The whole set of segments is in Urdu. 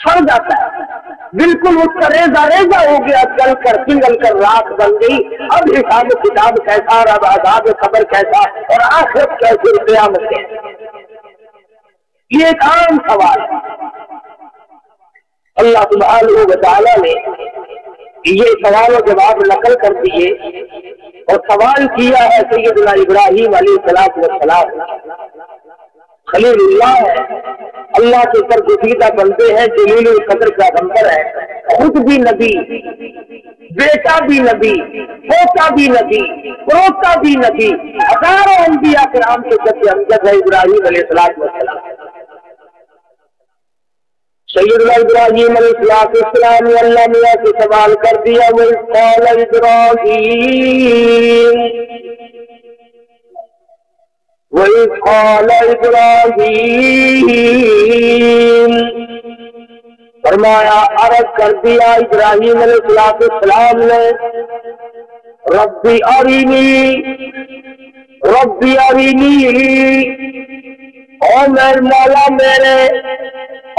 سڑ جاتا ہے، بالکل اس کا ریزہ ریزہ ہو گیا، جل کر پگھل کر راکھ بن گئی۔ اب حساب کتاب کیسا اور اب عذاب قبر کیسا اور آخرت کیسے، قیامت کیسے؟ یہ ایک عام سوال ہے۔ اللہ سبحانہ و تعالیٰ نے یہ سوال و جواب نقل کر دیے اور سوال کیا ہے سیدنا ابراہیم علیہ السلام، خلیل اللہ ہے، اللہ کے برگزیدہ بندے ہیں، جلیل القدر کا پیغمبر ہے، خود بھی نبی، بیٹا بھی نبی، پوتا بھی نبی، پروتا بھی نبی، ہزاروں انبیاء کرام کے جد امجد ہے ابراہیم علیہ السلام۔ سیدنا ابراہیم علیہ السلام نے اللہ میاں سے سوال کر دیا، وَإِذْ قَالَ إِبْرَاهِيمُ، فرمایا عرض کر دیا ابراہیم علیہ السلام نے، ربی ارینی، او میرے مولا میرے،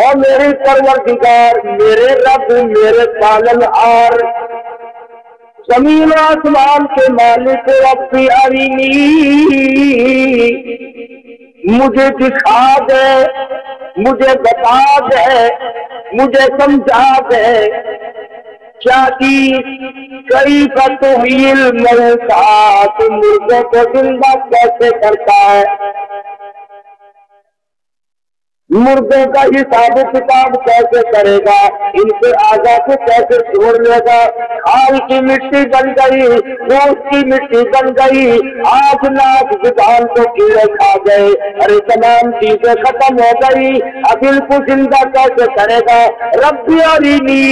اور میرے پروردگار، میرے رب، میرے پالن ہار، زمین آسمان کے مالک، ربی ارینی، مجھے دکھا دے، مجھے بتا دے، مجھے سمجھا دے کیا چیز، کیف تحیی الموتی، تو مردوں کو زندہ کیسے کرتا ہے، مردوں کا حساب و کتاب کیسے کرے گا، ان کے اعضاء کو کیسے چھوڑ لے گا، کھال کی مٹی بن گئی، گوشت کی مٹی بن گئی، آج ناک زبان کو کیڑے کھا گئے، ارے تمام چیزیں ختم ہو گئی، اب ان کو زندہ کیسے کرے گا، ربی ارینی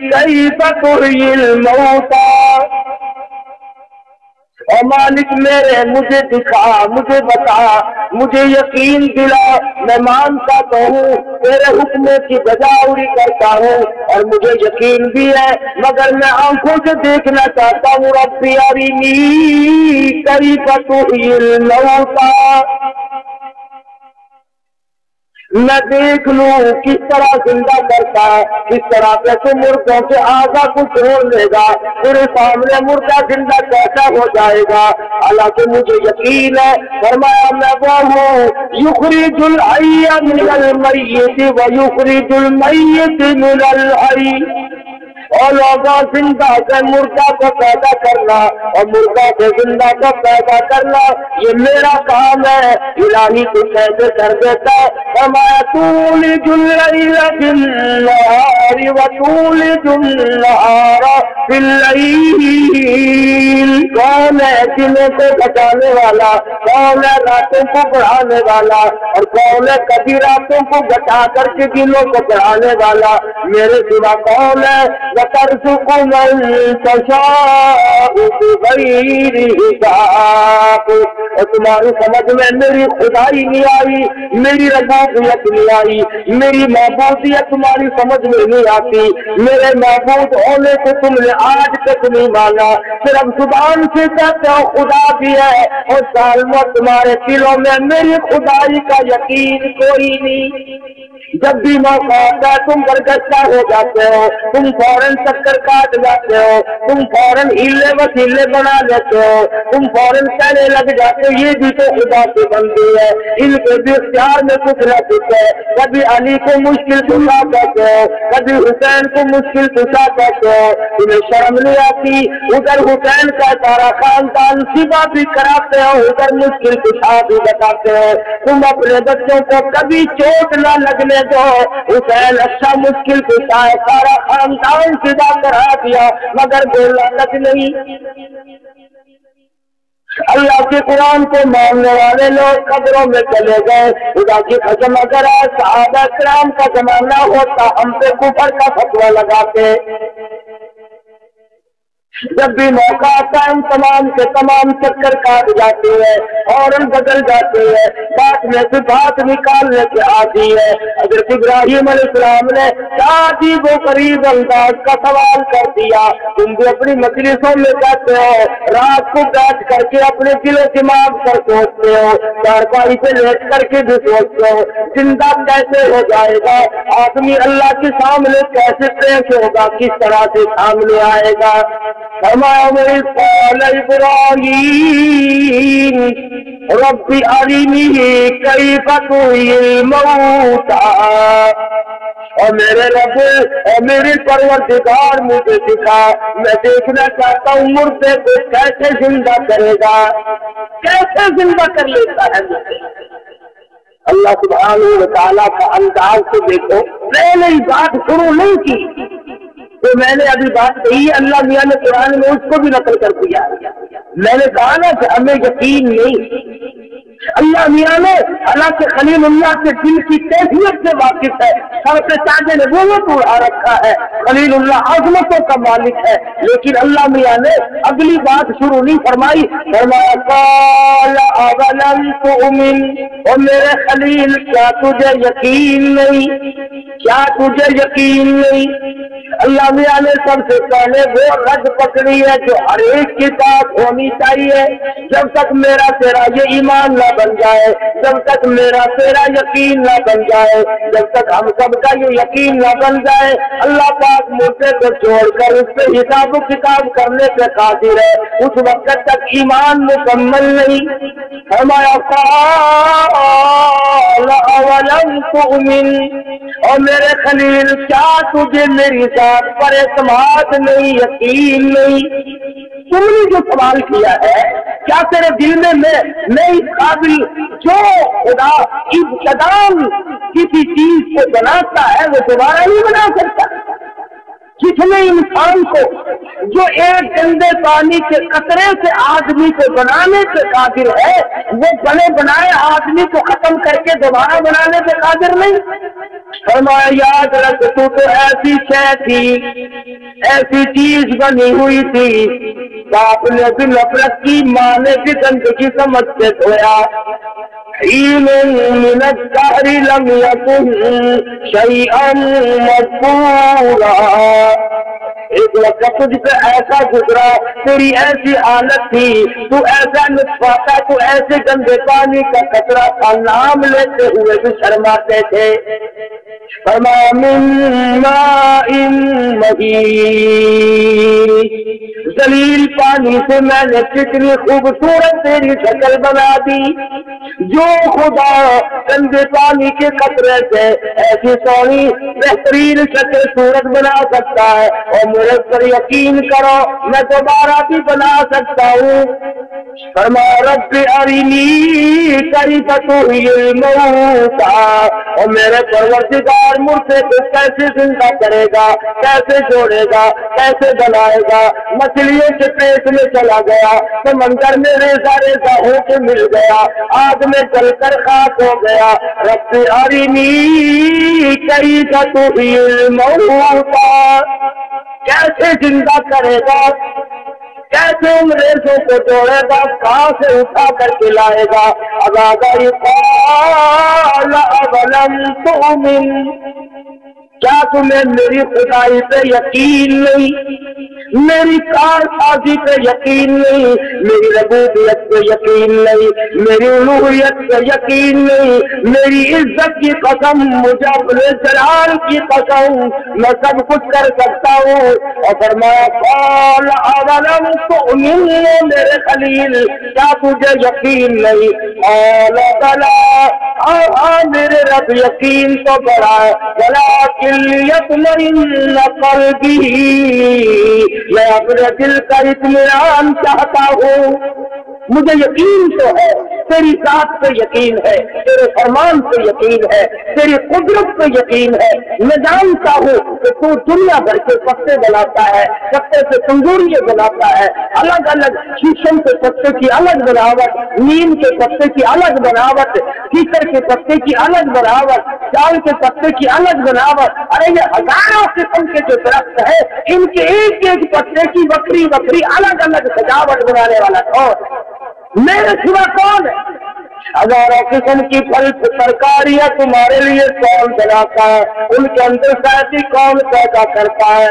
کیف تحیی الموتی، اے مالک میرے مجھے دکھا، مجھے بتا، مجھے یقین دلا، میں مانتا تو ہوں، تیرے حکم کی بجاوری کرتا ہوں اور مجھے یقین بھی ہے، مگر میں آنکھوں سے دیکھنا چاہتا ہوں، ربی ارینی کیف تحیی الموتی، میں دیکھ لوں کس طرح زندہ کرتا ہے، کس طرح سے مردوں کے اعضاء کو چھوڑ لے گا، میرے سامنے مردہ زندہ کیسا ہو جائے گا، حالانکہ مجھے یقین ہے، فرمایا میں وہ ہوں یخرج الحی من المیت ویخرج المیت من الحی، اور لوگوں زندہ سے مردہ کو پیدا کرنا اور مردہ سے زندہ کو پیدا کرنا، یہ میرا کام ہے، الہی تو کیسے کر دیتا ہے، فرمایا تولج اللیل فی النہار وتولج النہار فی اللیل، کون ہے دنوں کو بچانے والا، کون ہے راتوں کو بڑھانے والا، اور کون ہے کبھی راتوں کو گھٹا کر کے دنوں کو بڑھانے والا، میرے سوا کون ہے، وَتَرْزُقُ مَن تَشَاءُ بِغَيْرِ حِسَابٍ، اور تمہاری سمجھ میں میری خدائی نہیں آئی، میری ربوبیت نہیں آئی، میری معبودیت تمہاری سمجھ میں نہیں آتی، میرے معبود ہونے کو تم نے آج تک نہیں مانا، صرف زبان سے کہتے ہو خدا بھی ہے اور سالموں تمہارے دلوں میں میری خدائی کا یقین کوئی نہیں، جب بھی موقع آتا ہے تم برگشتہ ہو جاتے ہو، تم فوراً چکر کاٹ جاتے ہو، تم فوراً ہیلے وسیلے بنا لیتے ہو، تم فوراً کہنے لگ جاتے ہو یہ بھی تو خدا سے بندی ہے، ان کے بھی اختیار میں کچھ نہ کچھ ہے، کبھی علی کو مشکل کشا کہتے ہو، کبھی حسین کو مشکل کشا کہتے ہو، تمہیں شرم نہیں آتی، ادھر حسین کا سارا خاندان سبا بھی کراتے ہو، ادھر مشکل کشا بھی بتاتے ہو، تم اپنے بچوں کو کبھی چوٹ نہ لگنے دو، حسین اچھا مشکل کشا ہے، سارا خاندان سبا کرا دیا مگر بولنا تک نہیں۔ اللہ کے قرآن کو ماننے والے لوگ قبروں میں چلے گئے، خدا کی قسم اگر صحابہ کرام کا زمانہ ہوتا ہم پہ کفر کا فتویٰ لگاتے، جب بھی موقع آتا ہے تمام کے تمام چکر کاٹ جاتے ہیں، فوراً بدل جاتے ہیں، بات میں سے بات نکالنے سے آتی ہے۔ حضرت ابراہیم علیہ السلام نے عجیب و غریب انداز کا سوال کر دیا۔ تم بھی اپنی مجلسوں میں جاتے ہو، رات کو بیٹھ کر کے اپنے دل و دماغ پر سوچتے ہو، چارپائی سے لیٹ کر کے بھی سوچتے ہو زندہ کیسے ہو جائے گا، آدمی اللہ کے سامنے کیسے پیش ہوگا، کس طرح سے سامنے آئے گا۔ فرمایا قال ابراہیم رب ارنی کیف تحیی الموتی، اور میرے رب اور میرے پروردگار مجھے دکھا، میں دیکھنا چاہتا ہوں مردے کو کیسے زندہ کرے گا، کیسے زندہ کر لیتا ہے مجھے۔ اللہ سبحانہ و تعالیٰ کا انداز سے دیکھو، میں نے بات شروع نہیں کی تو میں نے ابھی بات کہی ہے، اللہ میاں نے قرآن میں اس کو بھی نقل کر دیا۔ میں نے کہا نا کہ ہمیں یقین نہیں، اللہ میاں نے حالانکہ خلیل اللہ کے دل کی کیفیت سے واقف ہے، سر پہ تاج نبوت اڑا رکھا ہے، خلیل اللہ عظمتوں کا مالک ہے، لیکن اللہ میاں نے اگلی بات شروع نہیں فرمائی، فرمایا قال اولم تؤمن، اور میرے خلیل کیا تجھے یقین نہیں، کیا تجھے یقین نہیں۔ اللہ میاں نے سب سے پہلے وہ رد پکڑی ہے جو ہر ایک کے ساتھ ہونی چاہیے، جب تک میرا تیرا یہ ایمان نہ بن جائے، جب تک میرا تیرا یقین نہ بن جائے، جب تک ہم سب کا یہ یقین نہ بن جائے، اللہ پاک مردے کو چھوڑ کر اس پہ حساب و کتاب کرنے پہ قادر ہے، اس وقت تک ایمان مکمل نہیں۔ فرمایا قال اولم تؤمن، اور میرے خلیل کیا تجھے میری ذات پر اعتماد نہیں، یقین نہیں؟ تم نے جو سوال کیا ہے، کیا تیرے دل میں میں اس قابل جو خدا ابتداً کسی چیز کو بناتا ہے وہ دوبارہ نہیں بنا سکتا؟ جس نے انسان کو جو ایک گندے پانی کے قطرے سے آدمی کو بنانے پہ قادر ہے، وہ بنے بنائے آدمی کو ختم کر کے دوبارہ بنانے پہ قادر نہیں؟ فرمایا یاد رکھ، تو ایسی شے تھی، ایسی چیز بنی ہوئی تھی، باپ نے بھی نفرت کی، ماں نے بھی گندگی سمجھ کے دھویا، حین من الدہر لم یکن شیئا مذکورا، ایک وقت تجھ پہ ایسا گزرا، تیری ایسی حالت تھی، تو ایسا نطفہ تھا، تو ایسے گندے پانی کا قطرہ تھا، نام لیتے ہوئے بھی شرماتے تھے۔ فرمایا من ماء مہین، ذلیل پانی سے میں نے کتنی خوبصورت تیری شکل بنا دی، جو خدا گندے پانی کے قطرے سے ایسی سونی بہترین شکل صورت بنا سکتا ہے، اور میرے پر یقین کرو میں دوبارہ بھی بنا سکتا ہوں۔ فرمایا رب ارنی کیف تحیی الموتی، اور میرے پروردگار مردے کو کیسے زندہ کرے گا، کیسے جوڑے گا، کیسے بنائے گا۔ مچھلیوں کے پیٹ میں چلا گیا، سمندر میں ریزہ ریزہ ہو کے مل گیا، آگ میں جل کر خاک ہو گیا۔ رب ارنی کیف تحیی الموتی، کیسے زندہ کرے گا، کیسے ان ریزوں کو جوڑے گا، کہاں سے اٹھا کر کے لائے گا۔ اب آگئی قال اولم تؤمن، کیا تمہیں میری خدائی پہ یقین نہیں، میری کار سازی پہ یقین نہیں، میری ربوبیت پہ یقین نہیں، میری الوہیت پہ یقین نہیں، میری عزت کی قسم، مجھے اپنے جلال کی قسم، میں سب کچھ کر سکتا ہوں۔ اور فرمایا قال اولم تؤمن، میرے خلیل کیا تجھے یقین نہیں؟ قال بلا، ہاں میرے رب یقین تو بڑا ہے، ولکن لیطمئن قلبی، میں اپنے دل کا اطمینان چاہتا ہوں، مجھے یقین تو ہے تیری ذات پہ یقین ہے، تیرے فرمان پہ یقین ہے، تیری قدرت پہ یقین ہے۔ میں جانتا ہوں کہ تو دنیا بھر کے پتے بناتا ہے، پتے سے تندوریے بناتا ہے، الگ الگ شیشم کے پتے کی الگ بناوٹ، نیم کے پتے کی الگ بناوٹ، کیکر کے پتے کی الگ بناوٹ، چال کے پتے کی الگ بناوٹ۔ ارے یہ ہزاروں قسم کے جو درخت ہے، ان کے ایک ایک پتے کی بکری بکری الگ الگ سجاوٹ بنانے والا کون؟ میرے سوا کون ہے؟ ہزاروں قسم کی پھل ترکاریاں تمہارے لیے کون بناتا ہے؟ ان کے اندر ذاتی کون پیدا کرتا ہے؟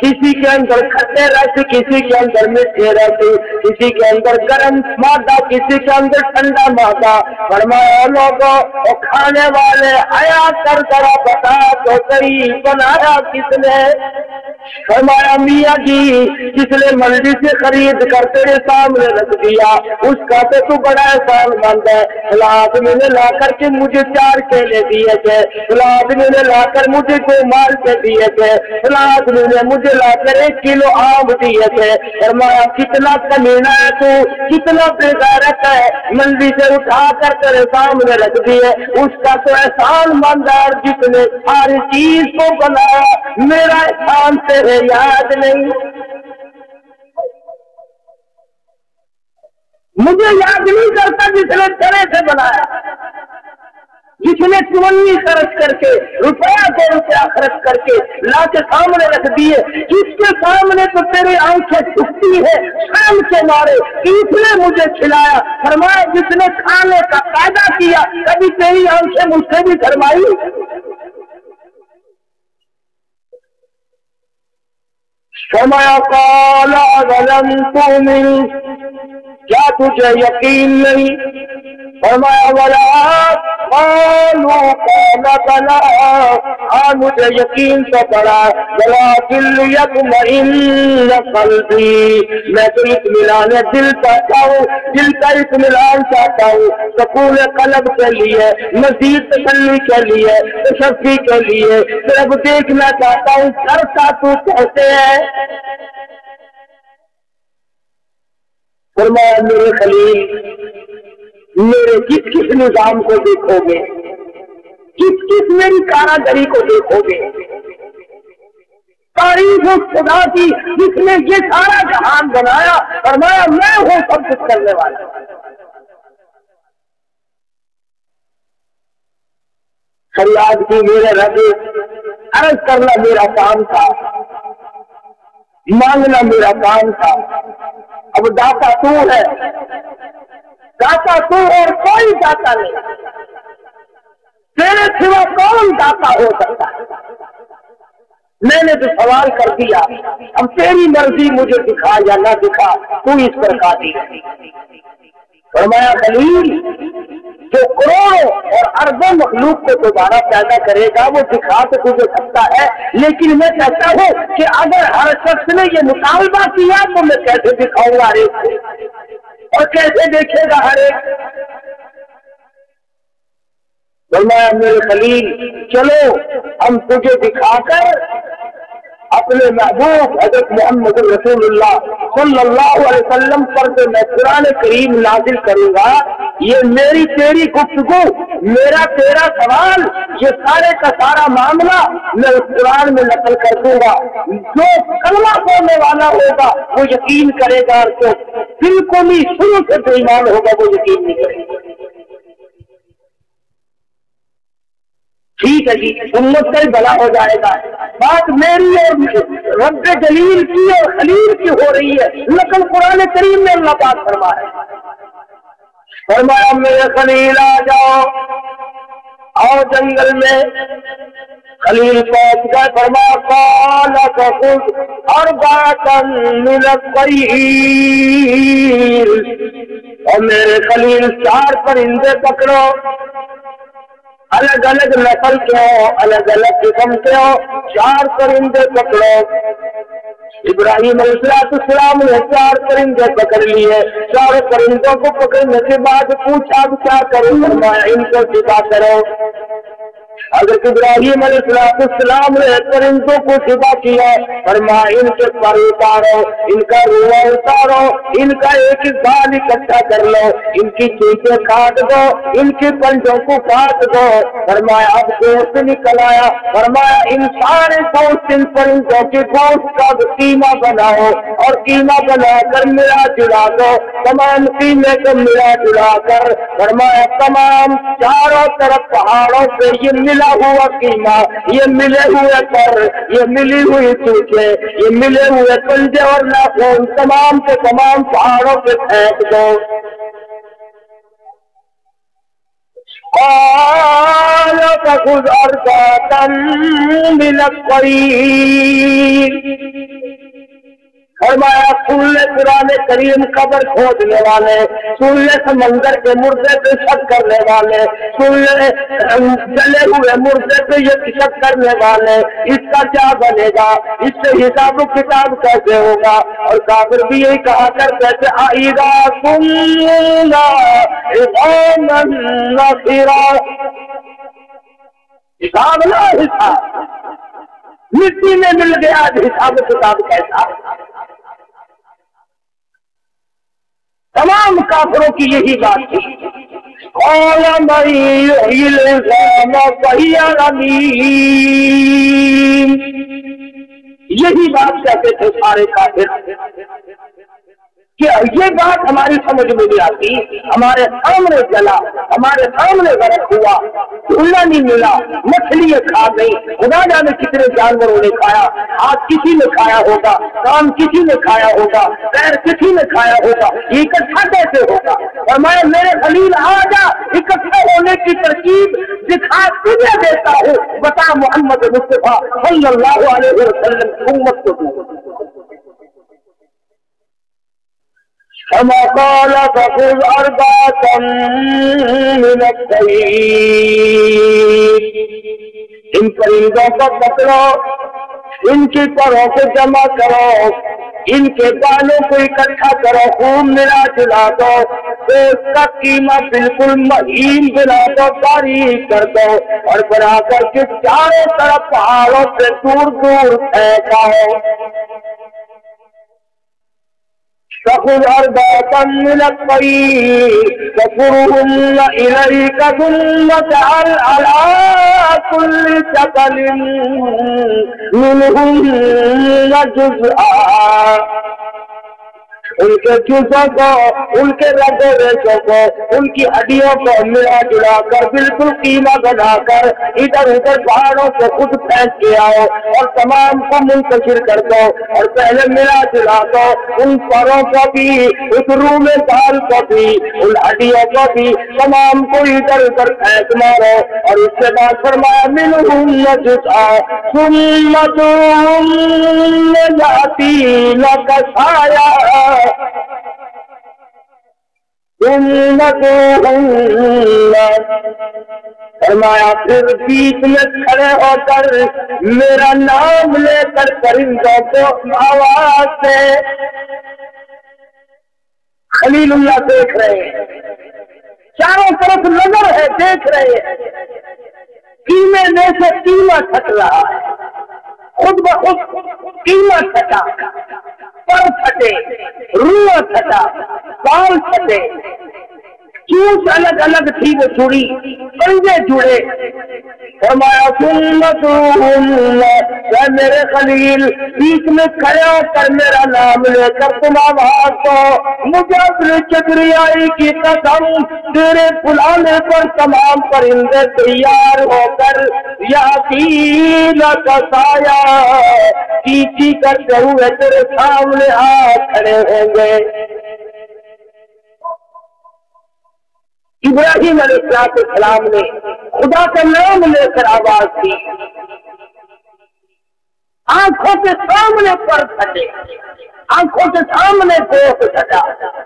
کسی کے اندر کھٹے رس، کسی کے اندر میٹھے رس، کسی کے اندر گرم مادہ، کسی کے اندر ٹھنڈا مادہ۔ فرمایا لوگوں اور کھانے والے آیا کر ذرا بتا تو صحیح بنایا کس نے؟ فرمایا میاں جی جس نے منڈی سے خرید کر تیرے سامنے رکھ دیا اس کا تو بڑا احسان مند ہے۔ فلاں آدمی نے لا کر کے مجھے 4 کیلے دیے تھے، فلاں آدمی نے لا کر مجھے 2 مالٹے دیے تھے، فلاں آدمی نے مجھے لا کر 1 کلو آم دیے تھے۔ فرمایا کتنا کمینہ ہے تو، کتنا بے غیرت ہے، منڈی سے اٹھا کر تیرے سامنے رکھ دیے، اس کا تو احسان مند ہے۔ جس نے ہر چیز کو بنایا میرا احسان تیرے یاد نہیں؟ مجھے یاد نہیں کرتا جس نے تیرے سے بنایا، جس نے چونی خرچ کر کے روپیہ 2 روپیہ خرچ کر کے لا کے سامنے رکھ دیے، جس کے سامنے تو تیرے آنکھیں جھکتی ہے شرم کے مارے کہ اس نے مجھے کھلایا۔ فرمایا جس نے کھانے کا پیدا کیا کبھی تیری آنکھیں مجھ سے بھی شرمائی؟ فرمایا قال اولم تؤمن، کیا تجھے یقین نہیں؟ فرمایا ولا، قالوا قال بلا، ہاں مجھے یقین تو پڑا، ولکن لیطمئن قلبی، میں تو اطمینان دل چاہتا ہوں، دل کا اطمینان چاہتا ہوں، سکون قلب کے لیے، مزید تسلی کے لیے، تشفی کے لیے، صرف دیکھنا چاہتا ہوں کرتا تو کیسے ہے۔ فرمایا میرے خلیل میرے کس کس نظام کو دیکھو گے، کس کس میری کاراگری کو دیکھو گے؟ تعریف اس خدا کی جس نے یہ سارا جہان بنایا، فرمایا میں ہوں سب کچھ کرنے والا۔ فریاد کی میرے رب، عرض کرنا میرا کام تھا، مانگنا میرا کام تھا، اب داتا تو ہے، داتا تو اور کوئی داتا نہیں، تیرے سوا کون داتا ہو سکتا ہے؟ میں نے تو سوال کر دیا، اب تیری مرضی مجھے دکھا یا نہ دکھا، تو اس پر قادر ہے۔ فرمایا خلیل جو کروڑوں اور اربوں مخلوق کو دوبارہ پیدا کرے گا وہ دکھا تو تجھے سکتا ہے، لیکن میں کہتا ہوں کہ اگر ہر شخص نے یہ مطالبہ کیا تو میں کیسے دکھاؤں گا ہر ایک کو، اور کیسے دیکھے گا ہر ایک؟ فرمایا میرے خلیل چلو ہم تجھے دکھا کر اپنے محبوب حضرت محمد رسول اللہ صلی اللہ علیہ وسلم پر جو میں قرآن کریم نازل کروں گا، یہ میری تیری گفتگو، میرا تیرا سوال، یہ سارے کا سارا معاملہ میں اس قرآن میں نقل کر دوں گا۔ جو کلمہ پڑھنے والا ہوگا وہ یقین کرے گا، اور جو بالکل ہی شروع سے بے ایمان ہوگا وہ یقین نہیں کرے گا۔ ٹھیک ہے جی، امت کا ہی بھلا ہو جائے گا۔ بات میری اور رب جلیل کی اور خلیل کی ہو رہی ہے، لیکن قرآن کریم میں اللہ پاک فرمایا، فرمایا میرے خلیل آ جاؤ، آؤ جنگل میں۔ خلیل پہنچ گئے، فرمایا قال فخذ أربعة من الطير، اور میرے خلیل 4 پرندے پکڑو، الگ الگ نسل کے ہو، الگ الگ قسم کے ہو، 4 پرندے پکڑو۔ ابراہیم علیہ السلام نے 4 پرندے پکڑ لیے، 4 پرندوں کو پکڑنے کے بعد پوچھا اب کیا کروں؟ فرمایا ان کو ذبح کرو۔ حضرت ابراہیم علیہ السلام نے پرندوں کو ذبح کیا، فرمایا ان کے پر اتارو، ان کا روح اتارو، ان کا ایک بال اکٹھا کر لو، ان کی چیزیں کاٹ دو، ان کے پنجوں کو کاٹ دو۔ فرمایا اب گوشت نکل آیا، فرمایا ان سارے گوشت ان پرندوں کے گوشت کا قیمہ بناؤ اور قیمہ بنا کر ملا جلا دو، تمام قیمے کو ملا جلا کر فرمایا تمام چاروں طرف پہاڑوں پہ یہ ملا ہوا قیمہ، یہ ملے ہوئے پر، یہ ملی ہوئی چوچیں، یہ ملے ہوئے کنجے اور ناخن تمام کے تمام پہاڑوں پہ پھینک دو۔ قال فخذ أربعة من الطير، فرمایا سن لے قرآن کریم قبر کھودنے والے، سن لے سمندر کے مردے پہ شک کرنے والے، سن لے جلے ہوئے مردے پہ یہ شک کرنے والے، اس کا کیا بنے گا، اس سے حساب و کتاب کیسے ہوگا؟ اور کافر بھی یہی کہا کرتے تھے اِذَا كُنَّا عِظَامًا نَخِرًا، حساب نہ حساب، مٹی میں مل گیا حساب و کتاب کیسا؟ تمام کافروں کی یہی بات تھی۔ قَالَ مَن يُحْيِي الْعِظَامَ وَهِيَ رَمِيمٌ، یہی بات کہتے تھے سارے کافر کہ یہ بات ہماری سمجھ میں نہیں آتی، ہمارے سامنے چلا، ہمارے سامنے غرق ہوا، چولہا نہیں ملا، مچھلی کھا گئی، خدا جانے کتنے جانوروں نے کھایا، ہاتھ کسی نے کھایا ہوگا، کام کسی نے کھایا ہوگا، پیر کسی نے کھایا ہوگا، یہ اکٹھا کیسے ہوگا؟ اور میں میرے خلیل آ جا، اکٹھا ہونے کی ترکیب دکھا تجھے دیتا ہوں، بتا محمد مصطفیٰ صلی اللہ علیہ وسلم امت کو۔ كما قال فخذ أربعة من الطير، ان پرندوں کو پکڑو، ان کی پروں کو جمع کرو، ان کے بالوں کو اکٹھا کرو، خوب ملا جلا دو، تو اس کا قیمہ بالکل مہین بنا دو، باریک کر دو، اور بنا کر کے چاروں طرف پہاڑوں سے دور دور پھینکاؤ۔ فخذ أربعة من الطير فصرهن إليك ثم اجعل على كل شكل منهن جزءا، ان کے جزوں کو، ان کے رگ و ریشوں کو، ان کی ہڈیوں کو ملا جلا کر بالکل قیمہ بنا کر ادھر ادھر پہاڑوں سے خود پھینک کے آؤ اور تمام کو منتشر کر دو، اور پہلے ملا جلا دو ان پروں کو بھی، اس روح میں بال کو بھی، ان ہڈیوں کو بھی، تمام کو ادھر ادھر پھینک مارو، اور اس کے بعد فرمایا منہن جزءا ثم ثم یأتینک سعیا، فرمایا پھر بیچ میں کھڑے ہو کر میرا نام لے کر پرندوں کو آواز سے، خلیل اللہ دیکھ رہے ہیں، چاروں طرف نظر ہے، دیکھ رہے ہیں، قیمے میں سے قیمہ چھٹ رہا ہے، خود بخود قیمہ چھٹا، پر پھٹے، روح پھٹا، بال پھٹے، چونچ الگ الگ تھی وہ جڑی، پنجے جڑے، فرمایا اے میرے خلیل بیچ میں کھڑے ہو کر میرا نام لے کر تم آواز دو، مجھے اپنی کبریائی کی قسم تیرے بلانے پر تمام پرندے تیار ہو کر یاتینک سعیا، چیچی کرتے ہوئے تیرے سامنے آ کھڑے ہوں گے۔ ابراہیم علیہ السلام نے خدا کا نام لے کر آواز دی، آنکھوں کے سامنے پر پھٹے، آنکھوں کے سامنے گوشت پھٹا،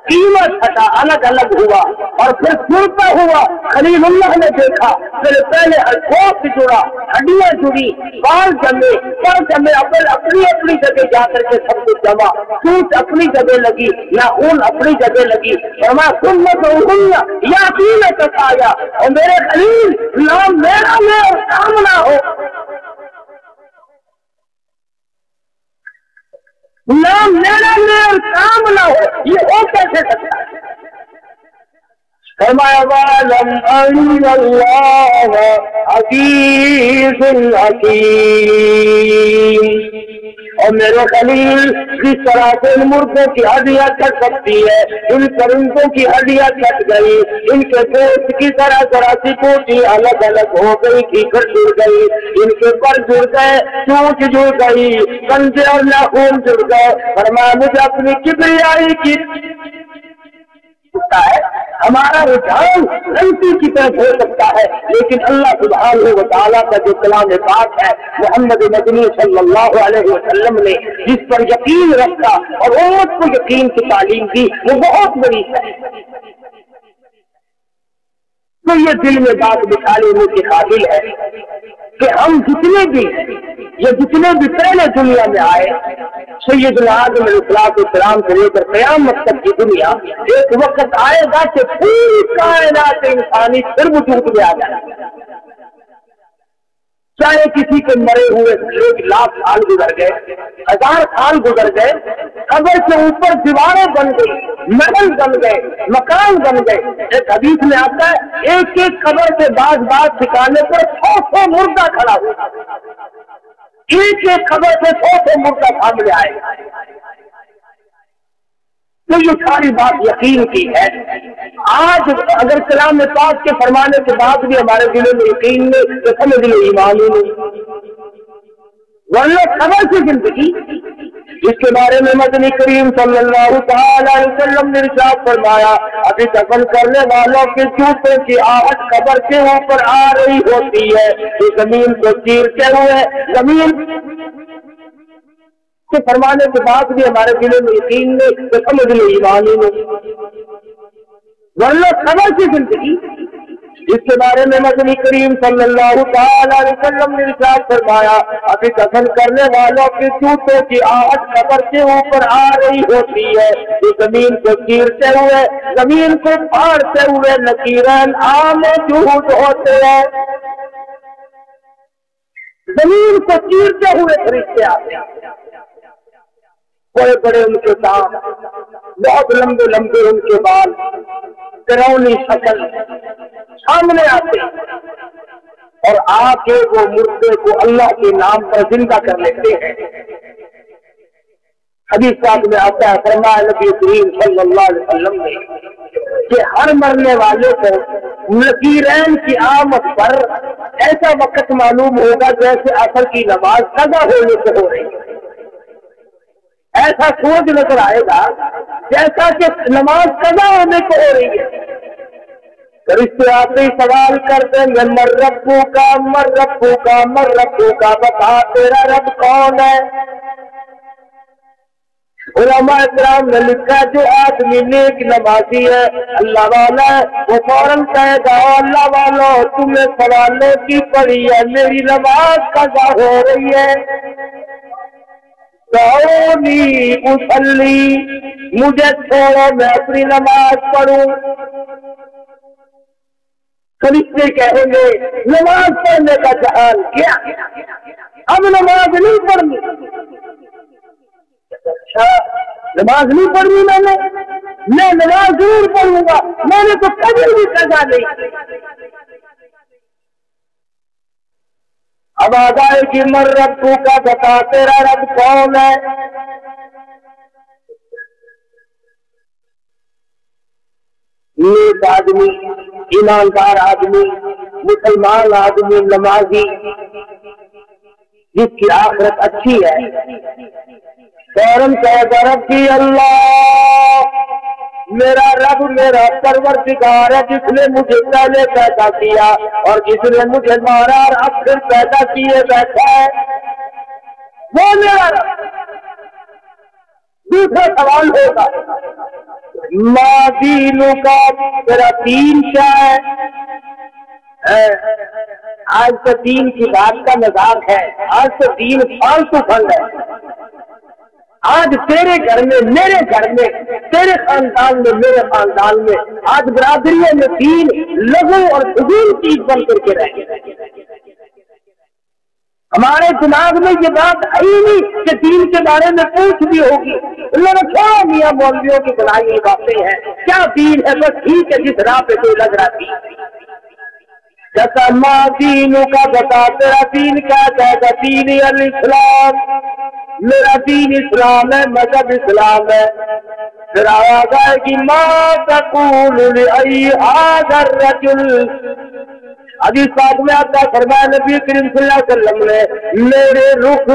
قیمت پھٹا، الگ الگ ہوا اور پھر سنتا ہوا خلیل اللہ نے دیکھا، پھر پہلے گوشت جڑا، ہڈیاں جڑی، بال جمے، پر جمے، اپنی اپنی جگہ جا کر کے سب کچھ جمع، سوچ اپنی جگہ لگی، ناخن اپنی جگہ لگی، فرمایا سنت یقین تکایا، اور میرے خلیل نام میرا میں اور کام نہ ہو، نام میرا میں اور کام نہ ہو، یہ ہو کیسے سکتا ہے؟ فرمایا وَاعْلَمْ أَنَّ اللَّهَ عَزِيزٌ حَكِيمٌ، اور میرے خلیل کس طرح سے ان مردوں کی ہڈیاں کٹ سکتی ہے، ان پرندوں کی ہڈیاں کٹ گئی، ان کے گوشت کی طرح ذرا سی کوٹی الگ الگ ہو گئی، کیکر جڑ گئی، ان کے پر جڑ گئے، چونچ جڑ گئی، کنجے اور ناخن جڑ گئے، فرمایا مجھے اپنی کبریائی کی ہے، ہمارا رجحان غلطی کی طرف ہو سکتا ہے، لیکن اللہ سبحانہ و تعالیٰ کا جو کلام پاک ہے، محمد مدنی صلی اللہ علیہ وسلم نے جس پر یقین رکھا اور امت کو یقین کی تعلیم دی، وہ بہت بڑی ہے۔ تو یہ دل میں بات بٹھا لینے کے قابل ہے کہ ہم جتنے بھی پہلے دنیا میں آئے، سیدنا آدم علیہ السلام سے لے کر قیامت تک کی دنیا، ایک وقت آئے گا کہ پوری کائنات انسانی پھر وجود میں آ جائے، چاہے کسی کے مرے ہوئے 1,00,000 سال گزر گئے، 1000 سال گزر گئے، قبر کے اوپر دیواریں بن گئی، محل بن گئے، مکان بن گئے، ایک حدیث میں آتا ہے ایک ایک قبر کے بعد ٹھکانے پر 100 مردہ کھڑا ہوا، ایک ایک قبر سے 100 مردہ سامنے آئے گا۔ تو یہ ساری بات یقین کی ہے۔ آج اگر کلام پاک کے فرمانے کے بعد بھی ہمارے دلوں میں یقین نہیں تو سمجھ لو ایمان ہی نہیں، ورنہ خبر سے زندگی جس کے بارے میں مدنی کریم صلی اللہ تعالی علیہ وسلم نے ارشاد فرمایا، ابھی دفن کرنے والوں کے جوتوں کی آہٹ قبر کے اوپر آ رہی ہوتی ہے، تو زمین کو چیرتے ہوئے زمین کے فرمانے کے بعد بھی ہمارے دلوں میں یقین نہیں تو سمجھ لو ایمان ہی نہیں، ورنہ خبر کی زندگی جس کے بارے میں مدنی کریم صلی اللہ تعالی علیہ وسلم نے ارشاد فرمایا، ابھی دفن کرنے والوں کے جوتوں کی آہٹ قبر کے اوپر آ رہی ہوتی ہے، تو زمین کو چیرتے ہوئے زمین کو پھاڑتے ہوئے نکیرن عام جہود ہوتے ہیں، زمین کو چیرتے ہوئے فرشتے آتے ہیں، بڑے بڑے ان کے دام، بہت لمبے لمبے ان کے بال، کرونی شکل سامنے آتے اور آ کے وہ مردے کو اللہ کے نام پر زندہ کر لیتے ہیں۔ حدیث پاک میں آتا ہے، فرمایا نبی کریم صلی اللہ علیہ وسلم نے کہ ہر مرنے والے کو نکیرین کی آمد پر ایسا وقت معلوم ہوگا جیسے عصر کی نماز قضا ہونے سے ہو رہی ہے، ایسا سوچ نظر آئے گا جیسا کہ نماز قضا ہونے کو ہو رہی ہے۔ فرشتے آتے ہی سوال کرتے ہیں، مر ربو کا مر ربو کا مر ربو کا، بتا تیرا رب کون ہے؟ علماء اکرام نے لکھا جو آدمی نیک نمازی ہے، اللہ والا ہے، وہ فوراً کہے گا اللہ والو تمہیں سوالوں کی پڑی ہے، میری نماز قضا ہو رہی ہے، مسلی مجھے چھوڑو میں اپنی نماز پڑھوں۔ فرشتے کہیں گے نماز پڑھنے کا جہان کیا، اب نماز نہیں پڑھنی، اچھا نماز نہیں پڑھنی میں نماز ضرور پڑھوں گا، میں نے تو کبھی بھی قضا نہیں۔ اب آدائے کی مر ربو کا، بتا تیرا رب کون ہے؟ نیک آدمی، ایماندار آدمی، مسلمان آدمی، نمازی جس کی آخرت اچھی ہے، فوراً کہے گا ربی اللہ، میرا رب میرا پروردگار ہے جس نے مجھے پہلے پیدا کیا اور جس نے مجھے مارا اور اب پھر پیدا کیے بیٹھا ہے، وہ میرا رب۔ دوسرا سوال ہوگا ما دینوں کا، تیرا دین کیا ہے؟ آج تو دین کی بات کا مذاق ہے، آج تو دین فالتو فنڈ ہے۔ آج تیرے گھر میں، میرے گھر میں، تیرے خاندان میں، میرے خاندان میں آج برادریوں میں دین لغو اور فضول چیز بن کر کے رہے۔ ہمارے دماغ میں یہ بات ہے ہی نہیں کہ دین کے بارے میں پوچھ بھی ہوگی۔ انہوں نے چھوڑا میاں مولویوں کی بنائی ہوئی باتیں ہیں، کیا دین ہے؟ بس ٹھیک ہے، جس راہ پہ کوئی لگ رہا تھی۔ جیسا ماں دینوں کا بتا، تیرا دین کیا کہتا؟ دین الاسلام، میرا دین اسلام ہے، مذہب اسلام ہے۔ پھر آواز آئے گی ماں تقول لأی ھذا الرجل، حدیث پاک میں آتا ہے، فرمایا نبی کریم صلی اللہ علیہ وسلم نے میرے رخ،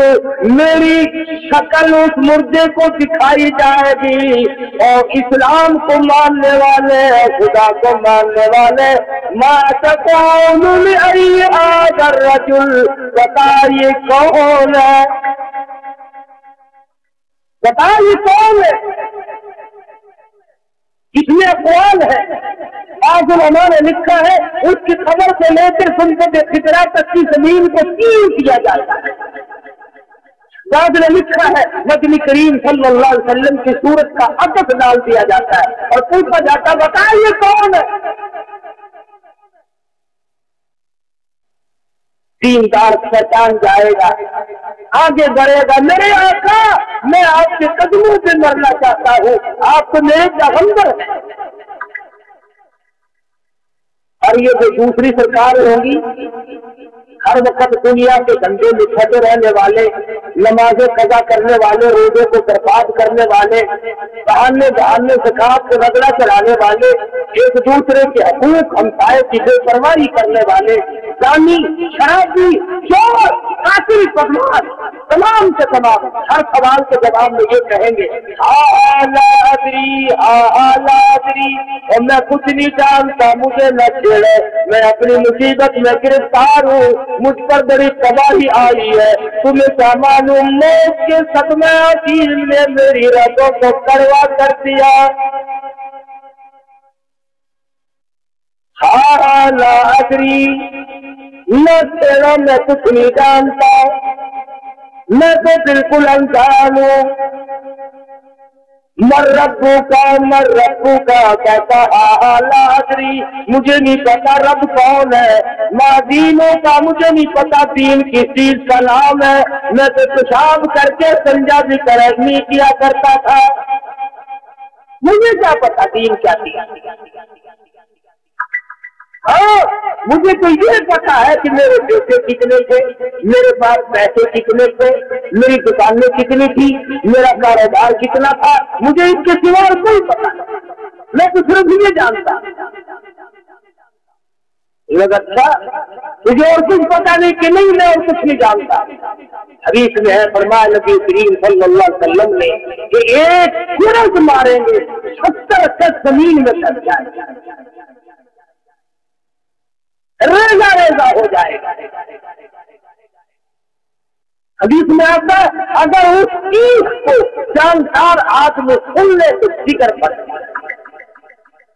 میری شکل اس مردے کو دکھائی جائے گی، اور اسلام کو ماننے والے، خدا کو ماننے والے، ما تقول لأی ھذا الرجل، بتا یہ کون ہے؟ بتا یہ کون ہے؟ اس میں اقوال ہے۔ بعض علماء نے لکھا ہے اس کی خبر سے لے کر سنت فطرہ تک کی زمین کو تیر کیا جاتا ہے۔ بعض نے لکھا ہے نبی کریم صلی اللہ علیہ وسلم کی صورت کا عکس ڈال دیا جاتا ہے اور پوچھا جاتا ہے بتائیں یہ کون ہے؟ دیندار پہچان جائے گا، آگے بڑھے گا، میرے آقا میں آپ کے قدموں پہ مرنا چاہتا ہوں، آپ تو میرے پیغمبر ہیں۔ اور یہ جو دوسری سرکار ہوں گی، ہر وقت دنیا کے دھندے میں پھنسے رہنے والے، نمازیں قضا کرنے والے، روزے کو برباد کرنے والے، بہانے زکات کو رگڑا چلانے والے، ایک دوسرے کے حقوق ہمسائے کی بے پرواہی کرنے والے، زانی، شرابی، چور، قاتل، بدماش، تمام سے تمام ہر سوال کے جواب میں یہ کہیں گے لا ادری، اور میں کچھ نہیں جانتا، مجھے نہ چھیڑے، میں اپنی مصیبت میں گرفتار ہوں، مجھ پر بڑی تباہی آئی ہے، تمہیں کیا معلوم موت کے صدمہ عظیم نے میری رگوں کو کڑوا کر دیا۔ لا ادری، نہ تیرا میں کچھ نہیں جانتا، میں تو بالکل انجان ہوں۔ مر ربو کا کہتا لا ادری، مجھے نہیں پتا رب کون ہے، ماں دینوں کا مجھے نہیں پتا دین کس چیز کا نام ہے، میں تو پیشاب کر کے سنجا بھی کرنی کیا کرتا تھا، مجھے کیا پتا دین کیا تھی۔ ہاں مجھے تو یہ پتا ہے کہ میرے پیسے کتنے تھے، میرے پاس پیسے کتنے تھے، میری دکانیں کتنی تھی، میرا کاروبار کتنا تھا، مجھے اس کے سوا اور کوئی پتا نہیں، میں تو صرف یہ جانتا۔ اچھا مجھے اور کچھ پتا نہیں کہ نہیں، میں اور کچھ نہیں جانتا۔ حدیث میں ہے فرمایا نبی کریم صلی اللہ علیہ وسلم نے کہ ایک گرز ماریں گے 70 گز زمین میں چل جائے گا، ریزہ ریزہ ہو جائے گا۔ حدیث میں آتا ہے اگر اس چیز کو جاندار ہاتھ میں سن لے تو جگر پڑ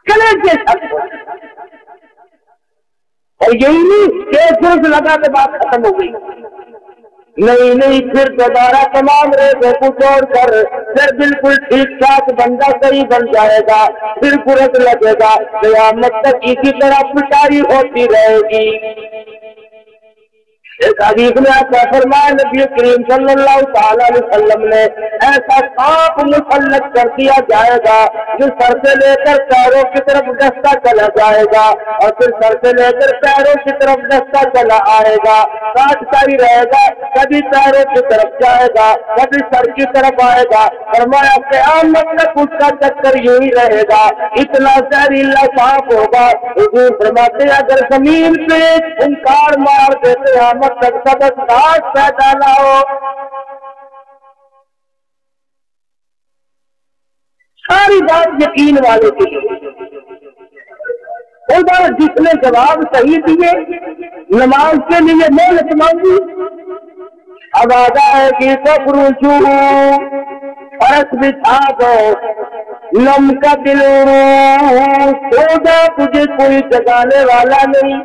گلے کے چھت ہو، اور یہی نہیں کہ صرف لگا کے بات ختم ہو گئی، نہیں پھر دوبارہ تمام ریزے کو چھوڑ کر پھر بالکل ٹھیک ٹھاک بندہ صحیح بن جائے گا، پھر گرد لگے گا، قیامت تک اسی طرح پٹائی ہوتی رہے گی۔ ایک حدیث میں آتا ہے فرمایا نبی کریم صلی اللہ تعالی علیہ وسلم نے ایسا سانپ مسلط کر دیا جائے گا جو سر سے لے کر پیروں کی طرف دستہ چلا جائے گا، اور پھر سر سے لے کر پیروں کی طرف دستہ چلا آئے گا، کاٹتا ہی رہے گا، کبھی پیروں کی طرف جائے گا، کبھی سر کی طرف آئے گا۔ فرمایا قیامت تک اس کا چکر یوں ہی رہے گا، اتنا زہریلا سانپ ہوگا۔ حضور فرماتے ہیں اگر زمین پہ انکار مار دیتے قیامت تک سبز گھاس پیدا نہ ہو، ساری بات یقین والے کے لیے۔ ادھر جس نے جواب صحیح دیے، نماز کے لیے محنت مانگی، اب آ جائے گی ففرشو، فرش بچھا دو، لم کا دل سو جا، تجھے کوئی جگانے والا نہیں،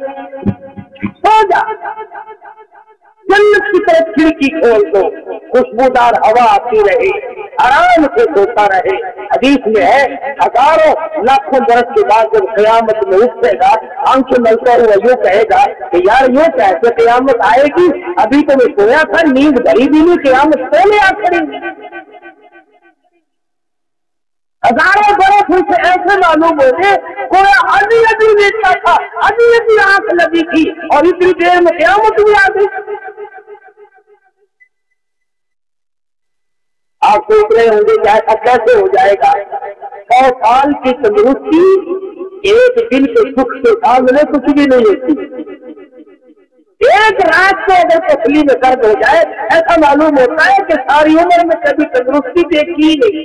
سو جا، جنت کی طرف کھڑکی کھول دو، خوشبودار ہوا آتی رہے، آرام سے سوتا رہے۔ حدیث میں ہے ہزاروں لاکھوں برس کے بعد جب قیامت میں اٹھے گا، آنکھیں ملتا ہوا یوں کہے گا کہ یار یوں کیسے قیامت آئے گی، ابھی تو میں سویا تھا، نیند بھری بھی نہیں، قیامت سونے آ کھڑی۔ ہزاروں برس سے ایسے معلوم ہوتے کوئی ابھی ابھی دیکھتا تھا، ابھی ابھی آنکھ لگی تھی اور اتنی دیر میں قیامت بھی آ گئی۔ آپ سوچ رہے ہوں گے کہ ایسا کیسے ہو جائے گا؟ 100 سال کی تندرستی ایک دن کے سکھ کے سامنے کچھ بھی نہیں ہوتی۔ ایک رات کو اگر پسلی میں درد ہو جائے ایسا معلوم ہوتا ہے کہ ساری عمر میں کبھی تندرستی دیکھی نہیں۔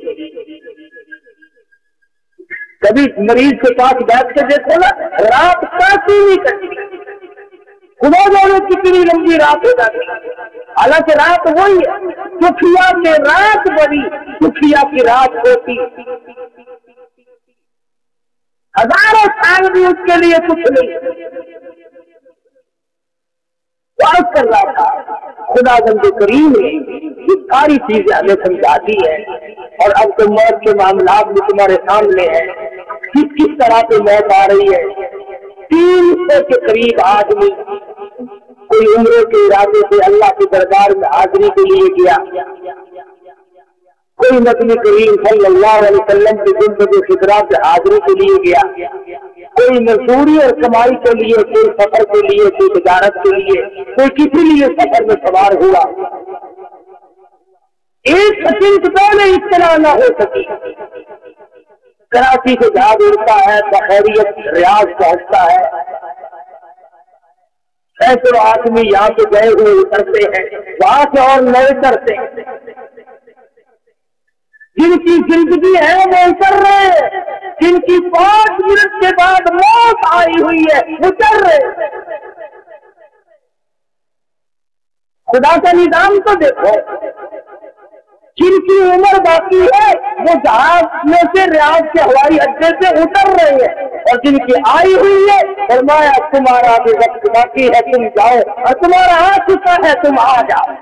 کبھی مریض کے پاس بیٹھ کے دیکھو نا، رات کافی نہیں کٹتی، خدا جانے کتنی لمبی رات ہو جاتی، حالانکہ رات وہی ہے، سکھیا میں رات بڑی، سکھیا کی رات ہوتی، ہزاروں سال بھی اس کے لیے کچھ نہیں۔ بات کر رہا تھا خدا بند کریم نے یہ ساری چیزیں ہمیں سمجھا دی ہے، اور اب تو موت کے معاملات بھی تمہارے سامنے ہیں، کس طرح سے موت آ رہی ہے۔ 300 کے قریب آدمی کوئی عمرے کے ارادے سے اللہ کے دربار میں حاضری کے لیے گیا، کوئی نبی کریم صلی اللہ علیہ وسلم کی زندگی فطرہ سے حاضری کے لیے گیا، کوئی مزدوری اور کمائی کے لیے، کوئی سفر کے لیے، کوئی تجارت کے لیے، کوئی کسی لیے سفر میں سوار ہوا۔ ایک سیکنڈ پہلے اطلاع نہ ہو سکی، کراچی سے جہاز اڑتا ہے، بخیریت ریاض پہنچتا ہے، سینکڑوں آدمی یہاں سے گئے ہوئے اترتے ہیں، وہاں سے اور نئے اترتے ہیں، جن کی زندگی ہے وہ اتر رہے ہیں، جن کی 5 منٹ کے بعد موت آئی ہوئی ہے وہ چل رہے۔ خدا کا نظام تو دیکھو، جن کی عمر باقی ہے وہ جہاز میں سے ریاض کے ہوائی اڈے سے اتر رہے ہیں، اور جن کی آئی ہوئی ہے فرمایا تمہارا بھی وقت باقی ہے، تم جاؤ، اور تمہارا آ چکا ہے، تم آ جاؤ۔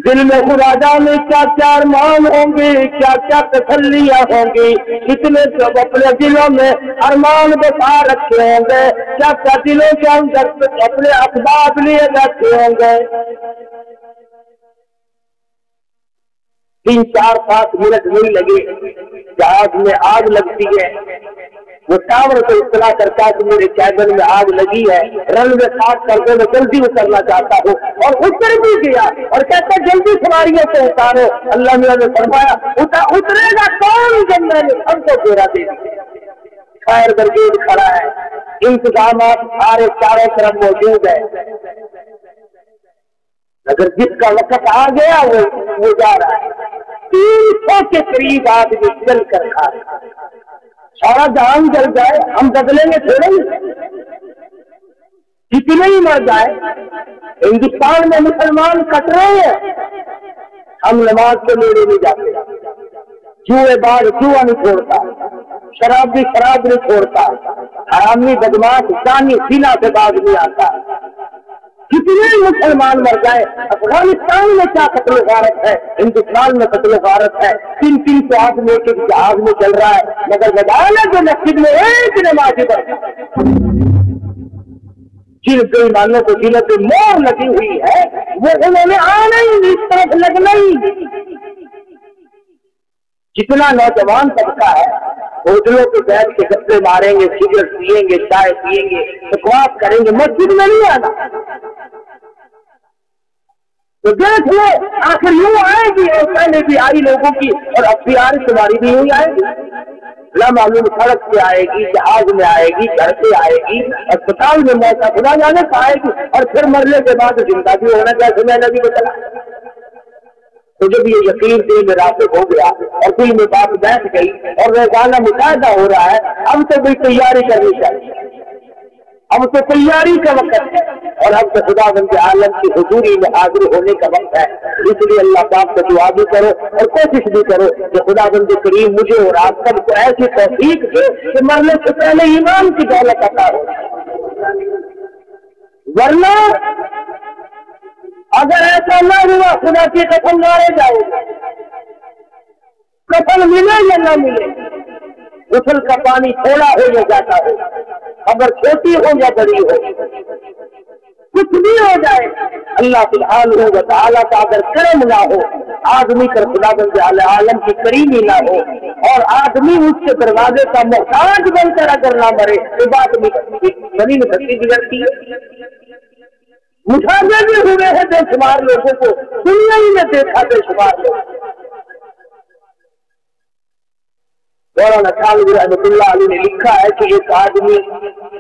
دل میں خدا جانے کیا کیا ارمان ہوں گے، کیا کیا تسلیاں ہوں گی، اتنے سب اپنے دلوں میں ارمان بسا رکھے ہوں گے، کیا کیا دلوں کے اندر اپنے اسباب لیے رکھے ہوں گے۔ 3-4-5 منٹ نہیں لگے، جہاز میں آگ لگتی ہے، وہ ٹاور کو اطلاع کرتا کہ میرے کیبن میں آگ لگی ہے، رن میں صاف کر کے میں جلدی اترنا چاہتا ہوں، اور اتر بھی گیا، اور کہتا جلدی سواریوں کو اتارو۔ اللہ میاں نے فرمایا اترے گا کون جب میں نے سب کو گھیرا دے دیا۔ فائر بریگیڈ کھڑا ہے، انتظامات سارے چاروں طرف موجود ہے، اگر جس کا وقت آ گیا وہ جا رہا ہے۔ 300 کے قریب آدمی جل کر کھا رہا، سارا جہان جل جائے ہم بدلیں گے تھوڑے ہی، جتنے ہی مر جائے۔ ہندوستان میں مسلمان کٹ رہے ہیں، ہم نماز کے لیے نہیں جاتے، جوئے باز جوا نہیں چھوڑتا، شراب بھی شراب نہیں چھوڑتا، حرامی بدماش زانی زنا سے باز نہیں آتا۔ کتنے مسلمان مر جائے، افغانستان میں کیا قتل و غارت ہے، ہندوستان میں قتل و غارت ہے، 300 آدمی ایک جہاز میں چل رہا ہے، مگر بدانا جو مسجد میں ایک نمازی پڑھتا، جن بے ایمانوں کو دلوں پہ مور لگی ہوئی ہے وہ انہوں نے آنا ہی نہیں، اس طرف لگنا ہی۔ جتنا نوجوان طبقہ ہے ہوٹلوں پہ بیٹھ کے گپے ماریں گے، سگریٹ پیئیں گے، چائے پیئیں گے، بکواس کریں گے، مسجد میں نہیں آنا۔ تو دیکھ لو آخر یوں آئے گی، اور پہلے بھی آئی لوگوں کی، اور اب بھی آئی تمہاری بھی یوں آئے گی، لا معلوم سڑک پہ آئے گی، جہاز میں آئے گی، گھر پہ آئے گی، اسپتال میں موت خدا جانے سے آئے گی، اور پھر مرنے کے بعد زندہ بھی ہونا جیسے میں نے بھی بتایا۔ تو جب یہ یقین دل میں راسخ ہو گیا اور دل میں بات بیٹھ گئی اور روزانہ مشاہدہ ہو رہا ہے، اب تو کوئی تیاری کرنی چاہیے، ہم تو تیاری کا وقت ہے اور ہم تو خدا بند عالم کی حضوری میں حاضر ہونے کا وقت ہے. اس لیے اللہ پاک سے دعا بھی کرو اور کوشش بھی کرو کہ خدا بند کریم مجھے اور آپ سب کو ایسی توفیق دے کہ مرنے سے پہلے ایمان کی دولت عطا ہو. ورنہ اگر ایسا نہ ہوا خدا کی قسم مارے جاؤ گے. کفن ملے یا نہ ملے, غسل کا پانی تھوڑا ہو یا زیادہ ہو, خبر چھوٹی ہو یا بڑی ہو, کچھ بھی ہو جائے, اللہ سبحانہ و تعالیٰ کا اگر کرم نہ ہو, آدمی کا خدا بند عالم کی کریمی نہ ہو اور آدمی اس کے دروازے کا محتاج بن کر اگر نہ مرے تو بات بنی میں بھکتی بگڑتی ہے. مشاہدے بھی ہوئے ہیں بے شمار لوگوں کو, دنیا ہی میں دیکھا بے شمار لوگ. مولانا ثانوی رحمۃ اللہ علیہ نے لکھا ہے کہ ایک آدمی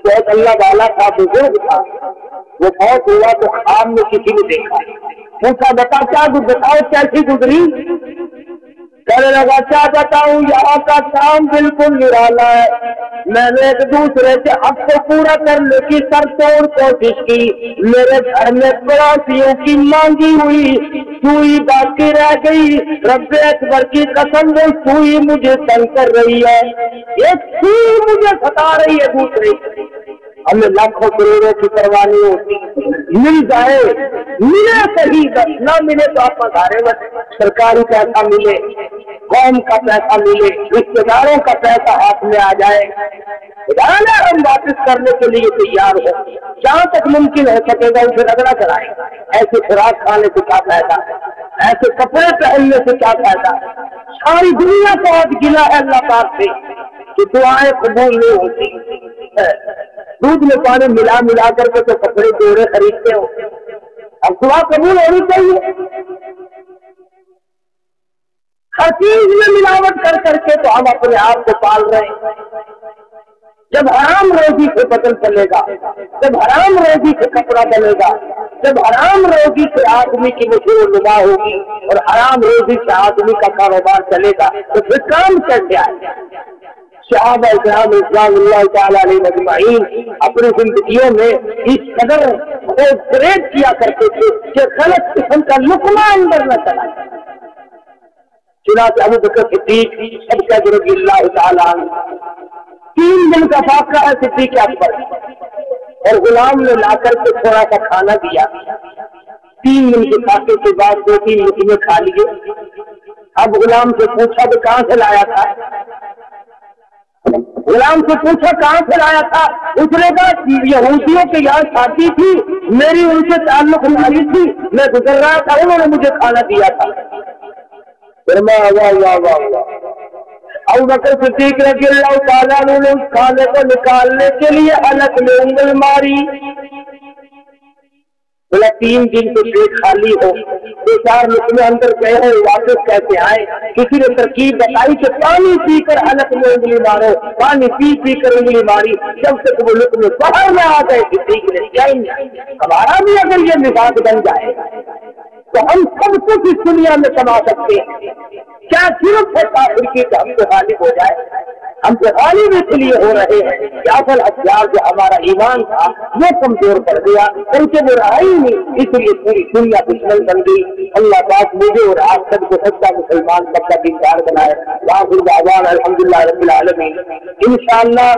بہت اللہ والا تھا, بزرگ تھا, وہ بہت ہوا تو خواب میں کسی نے دیکھا, پوچھا بتاؤ کیسی گزری؟ کہنے لگا کیا بتاؤں, یہاں کا کام بالکل نرالا ہے. میں نے ایک دوسرے سے حق کو پورا کرنے کی سر توڑ کوشش کی. میرے گھر میں پڑوسیوں کی مانگی ہوئی سوئی باقی رہ گئی. رب اکبر کی قسم وہ سوئی مجھے تنگ کر رہی ہے, ایک سوئی مجھے ستا رہی ہے دوسری. ہمیں لاکھوں کروڑوں کی پرواہ نہیں ہوتی, مل جائے ملے صحیح, بس نہ ملے تو آپ ہزارے بس سرکاری پیسہ ملے, قوم کا پیسہ ملے, رشتے داروں کا پیسہ ہاتھ میں آ جائے, ہم واپس کرنے کے لیے تیار ہو. جہاں تک ممکن ہو سکے گا اسے رگڑا کرائیں. ایسے خوراک کھانے سے کیا فائدہ, ایسے کپڑے پہننے سے کیا فائدہ. ساری دنیا کو آج گلا ہے اللہ پاک سے کہ دعائیں قبول نہیں ہوتی. دودھ میں پانی ملا کر کے تو کپڑے جوڑے خریدتے ہو, اب دعا قبول ہونی چاہیے. ہر چیز میں ملاوٹ کر کے تو ہم اپنے آپ کو پال رہے ہیں. جب حرام روزی سے بدل چلے گا, جب حرام روزی سے کپڑا بنے گا, جب حرام روزی سے آدمی کی مشہور نما ہوگی اور حرام روزی سے آدمی کا کاروبار چلے گا تو پھر کام کیسے آئے. صحابہ کرام رضوان اللہ تعالیٰ علیہ مجمعین اپنی زندگیوں میں اس قدر پریڈ کیا کرتے تھے کہ غلط قسم کا لقمہ اندر نہ چلا. چنانچہ ابو بکر صدیق صدیق رضی اللہ تعالیٰ عنہ 3 دن کا فاقہ ہے صدیق اکبر, اور غلام نے لا کر کے تھوڑا سا کھانا دیا. 3 دن کے فاقے کے بعد 2-3 لقمے کھا لیے. اب غلام سے پوچھا کہ کہاں سے لایا تھا, غلام سے پوچھا کہاں سے لایا تھا. اس نے کہا یہودیوں کے یہاں شادی تھی, میری ان سے تعلق نہیں تھی, میں گزر رہا تھا, انہوں نے مجھے کھانا دیا تھا. ابو بکر صدیق رضی اللہ تعالیٰ عنہ نے اس کھانے کو نکالنے کے لیے حلق میں انگل ماری. بولا 3 دن سے پیٹ خالی ہو, 2-4 لقمے اندر گئے ہو, واپس کیسے آئے؟ کسی نے ترکیب بتائی کہ پانی پی کر حلق میں انگلی مارو. پانی پی کر انگلی ماری, جب تک وہ لقمے باہر میں آ گئے صدیق نے کیا ہمارا بھی اگر یہ مزاج بن جائے تو ہم سب کچھ اس دنیا میں کما سکتے ہیں. کیا ضرورت ہے کافر کی کہ ہم سے غالب ہو جائے؟ ہم سے غالب اس لیے ہو رہے ہیں کہ اصل ہتھیار جو ہمارا ایمان تھا وہ کمزور پڑ گیا, بلکہ وہ رہا ہی نہیں, اس لیے پوری دنیا دشمن بن گئی. اللہ پاک مجھے اور آپ سب کو سچا مسلمان سب کا دیندار بنائے. آخر دعوانا الحمدللہ رب العالمین. انشاءاللہ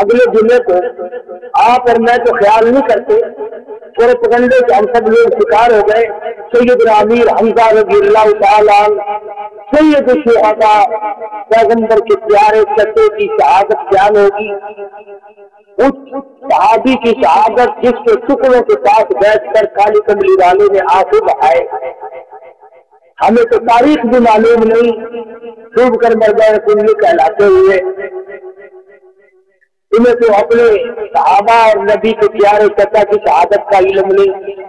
اگلے جمعے کو آپ اور میں تو خیال نہیں کرتے, تھوڑے پگنڈے سے ہم سب لوگ شکار ہو گئے. سیدنا امیر حمزہ رضی اللہ تعالیٰ سید الشہداء پیغمبر کے پیارے چچے کی شہادت بیان ہوگی. اس صحابی کی شہادت جس کے ٹکڑوں کے پاس بیٹھ کر کالی کملی والے نے آنسو بہائے. ہمیں تو تاریخ بھی معلوم نہیں, ڈوب کر مر گئے کنڈی کہلاتے ہوئے. انہیں تو اپنے صحابہ اور نبی کے پیارے چچا کی شہادت کا علم نہیں,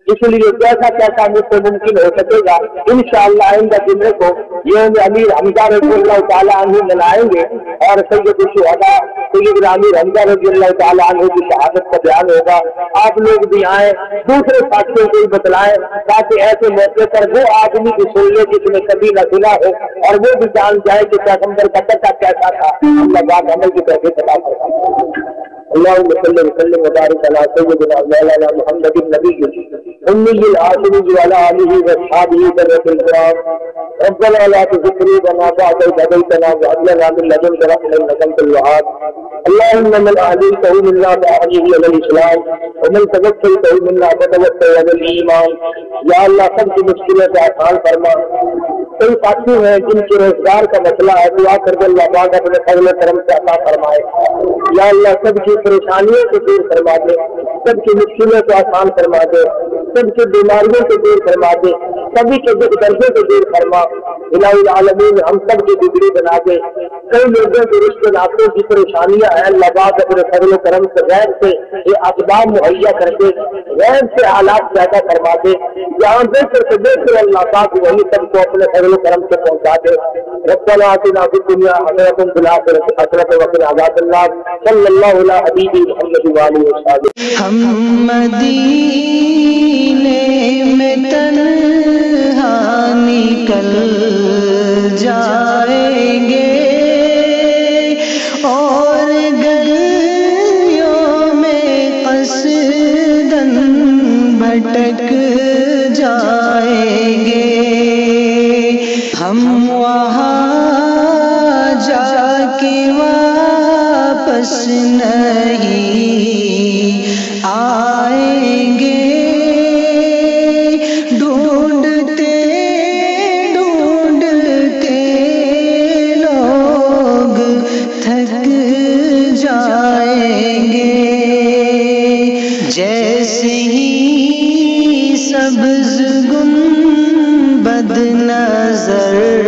اس لیے کیسا مجھ سے ممکن ہو سکے گا. انشاءاللہ آئندہ جمعے کو یوم امیر حمزہ رضی اللہ تعالیٰ عنہ منائیں گے اور سید الشہداء سید امیر حمزہ رضی اللہ تعالیٰ عنہ کی شہادت کا بیان ہوگا. آپ لوگ بھی آئیں, دوسرے ساتھیوں کو بھی بتلائیں تاکہ ایسے موقع پر وہ آدمی کی سن لے جس نے کبھی نہ سنا ہو اور وہ بھی جان جائے کہ پیغمبر کا چچا کیسا تھا. اللہ پاک عمل کی طرف اللهم صل وسلم وبارك على سيدنا مولانا محمد النبي أمي العاصمي وعلى آله وأصحابه ذرة الكرام. ربنا لا تزغ قلوبنا بعد إذ هديتنا وهب لنا من لدنك رحمة إنك أنت الوهاب. اللهم من أهديته منا فأحييه على الإسلام ومن توفيته منا فتوفه على الإيمان. یا اللہ سب کی مشکلیں کو آسان فرما. کئی ساتھی ہیں جن کے روزگار کا مسئلہ ہے، دعا کر کے اللہ پاک اپنے فضل و کرم سے عطا فرمائے. یا اللہ سب کی پریشانیوں کو دور فرما دے، سب کی مشکلوں کو آسان فرما دے، سب کی بیماریوں کو دور فرما دے، سبھی کے دکھ دردوں کو دور فرما. الہ العالمین ہم سب کی بگڑی بنا دے. کئی لوگوں کے رشتے ناطوں کی پریشانیاں ہیں، اللہ پاک اپنے فضل و کرم سے غیر سے یہ اسباب مہیا کر دے، غیر سے حالات پیدا فرما دے. جہاں بہتر سے بہتر اللہ پاک وہی سب کو اپنے فضل و کرم سے پہنچا دے. ربنا آتنا فی الدنیا حسنۃ وفی الآخرۃ حسنۃ وقنا عذاب النار. صلی اللہ علی حبیبہ محمد وآلہ وصحبہ. ہم مدینے میں تنہا نکل جائیں گے اور گلیوں میں قصداً بھٹک جائیں گے. ہم وہاں جا کے واپس نہیں آئیں گے. ڈھونڈتے ڈھونڈتے لوگ تھک جائیں گے. جیسے ہی سبز گنبد نظر